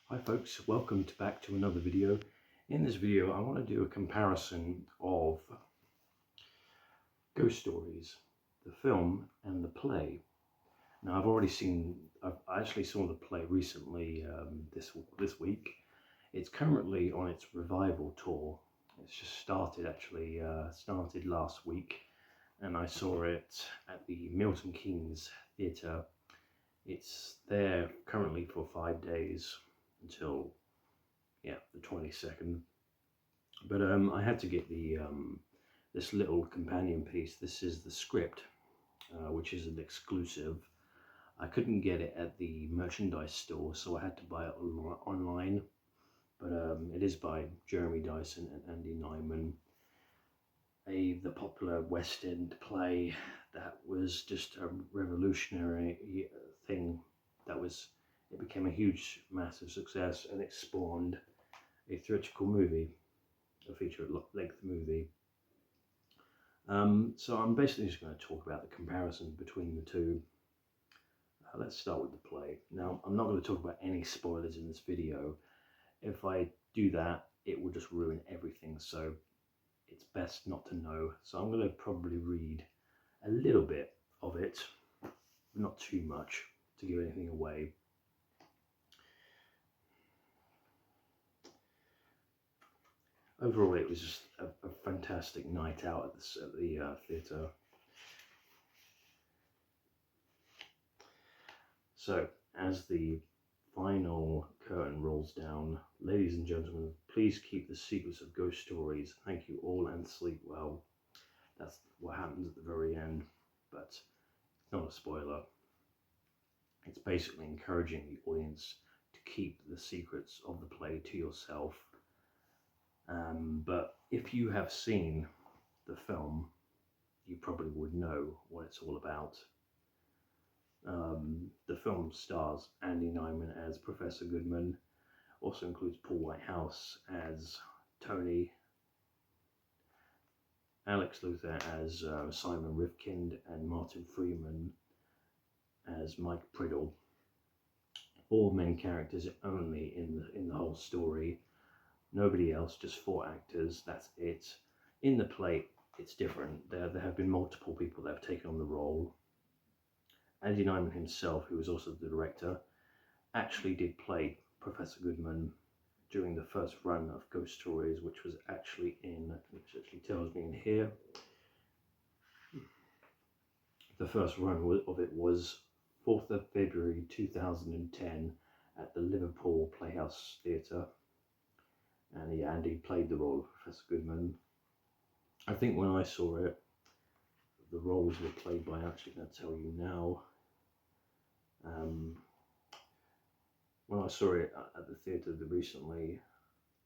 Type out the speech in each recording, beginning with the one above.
Hi folks, welcome back to another video. In this video I want to do a comparison of Ghost Stories, the film and the play. Now I actually saw the play recently this week. It's currently on its revival tour. It's just started started last week, and I saw it at the Milton Keynes Theatre. It's there currently for 5 days until the 22nd. But I had to get the this little companion piece. This is the script, which is an exclusive. I couldn't get it at the merchandise store, so I had to buy it online. But it is by Jeremy Dyson and Andy Nyman, the popular West End play that was just a revolutionary thing. It became a huge, massive success, and it spawned a theatrical movie, a feature-length movie. So I'm basically just going to talk about the comparison between the two. Let's start with the play. Now, I'm not going to talk about any spoilers in this video. If I do that, it will just ruin everything, so it's best not to know. So I'm going to probably read a little bit of it, not too much to give anything away. Overall, it was just a fantastic night out at the theatre. So, as the final curtain rolls down, ladies and gentlemen, please keep the secrets of Ghost Stories. Thank you all, and sleep well. That's what happens at the very end, but it's not a spoiler. It's basically encouraging the audience to keep the secrets of the play to yourself. But if you have seen the film, you probably would know what it's all about. The film stars Andy Nyman as Professor Goodman, also includes Paul Whitehouse as Tony, Alex Luther as Simon Rifkind, and Martin Freeman as Mike Priddle. All main characters only in the whole story. Nobody else, just 4 actors, that's it. In the play, it's different. There have been multiple people that have taken on the role. Andy Nyman himself, who was also the director, actually did play Professor Goodman during the first run of Ghost Stories, which was actually which actually tells me in here. The first run of it was 4th of February 2010 at the Liverpool Playhouse Theatre. And Andy played the role of Professor Goodman. I think when I saw it, the roles were played by, I'm actually going to tell you now. When I saw it at the theatre recently,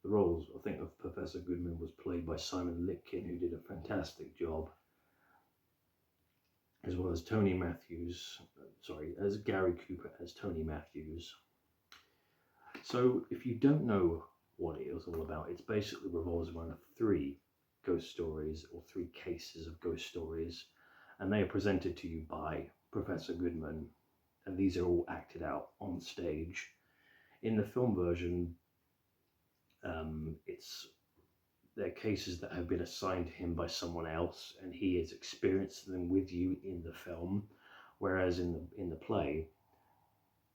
the roles, I think, of Professor Goodman was played by Simon Lipkin, who did a fantastic job, as well as Tony Matthews, as Gary Cooper as Tony Matthews. So if you don't know what it is all about, it basically revolves around 3 ghost stories, or 3 cases of ghost stories, and they are presented to you by Professor Goodman, and these are all acted out on stage. In the film version, they're cases that have been assigned to him by someone else, and he has experienced them with you in the film, whereas in the play,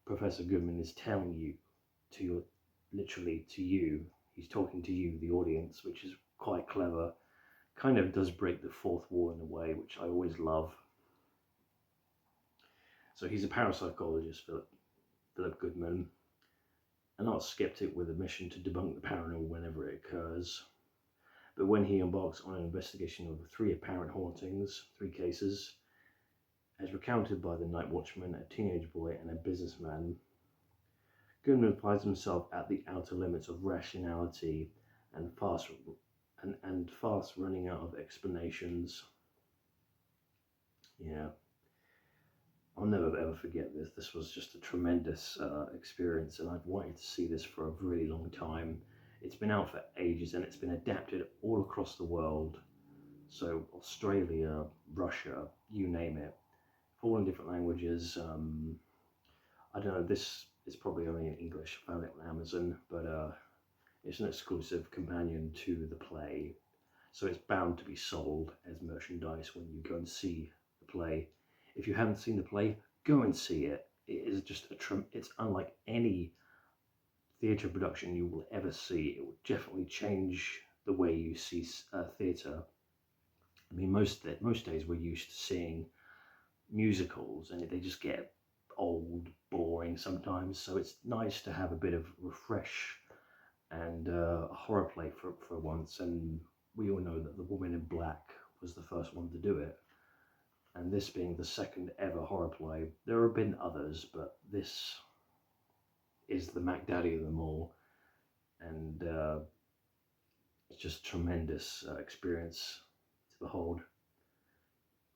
Professor Goodman is telling you literally to you. He's talking to you, the audience, which is quite clever. Kind of does break the 4th wall in a way, which I always love. So he's a parapsychologist, Philip Goodman, an art skeptic with a mission to debunk the paranormal whenever it occurs. But when he embarks on an investigation of 3 apparent hauntings, 3 cases, as recounted by the night watchman, a teenage boy, and a businessman, Goodman finds himself at the outer limits of rationality and fast running out of explanations. Yeah, I'll never ever forget this. This was just a tremendous experience, and I've wanted to see this for a really long time. It's been out for ages, and it's been adapted all across the world. So Australia, Russia, you name it, all in different languages. I don't know, this It's probably only in English. I found it on Amazon, but it's an exclusive companion to the play, so it's bound to be sold as merchandise when you go and see the play. If you haven't seen the play, go and see it. It is just it's unlike any theatre production you will ever see. It will definitely change the way you see theatre. I mean, most days we're used to seeing musicals, and they just get old, boring sometimes. So it's nice to have a bit of refresh and a horror play for once. And we all know that The Woman in Black was the first one to do it, and this being the second ever horror play. There have been others, but this is the Mac Daddy of them all, and it's just a tremendous experience to behold.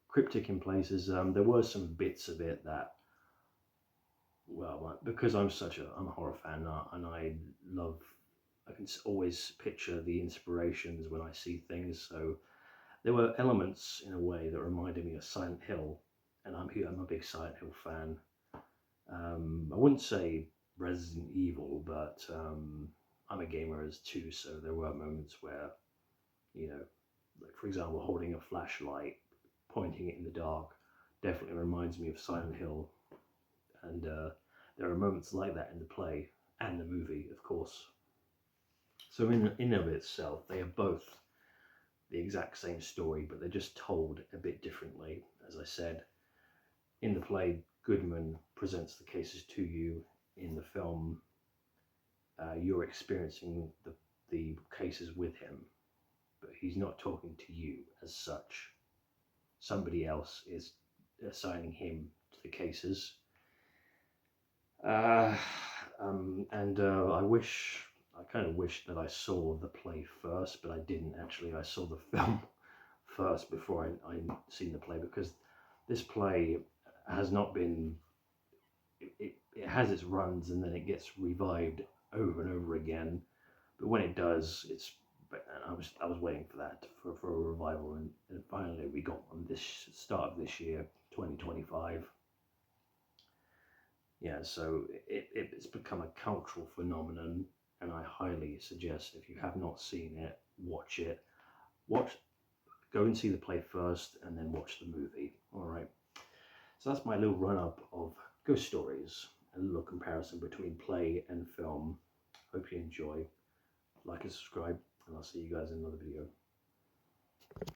Cryptic in places. There were some bits of it that, well, because I'm a horror fan, and I can always picture the inspirations when I see things. So there were elements in a way that reminded me of Silent Hill, and I'm a big Silent Hill fan. I wouldn't say Resident Evil, but I'm a gamer as too, so there were moments where, like for example, holding a flashlight, pointing it in the dark, definitely reminds me of Silent Hill, and there are moments like that in the play and the movie, of course. So in of itself, they are both the exact same story, but they're just told a bit differently. As I said, in the play, Goodman presents the cases to you. In the film, you're experiencing the cases with him, but he's not talking to you as such. Somebody else is assigning him to the cases. I kind of wish that I saw the play first, but I didn't actually. I saw the film first before I seen the play, because this play has not been, it has its runs and then it gets revived over and over again. But when it does, I was waiting for that, for a revival, and finally we got one this start of this year, 2025. Yeah, so it's become a cultural phenomenon, and I highly suggest, if you have not seen it, watch it. Go and see the play first, and then watch the movie. All right. So that's my little run-up of ghost stories, a little comparison between play and film. Hope you enjoy. Like and subscribe, and I'll see you guys in another video.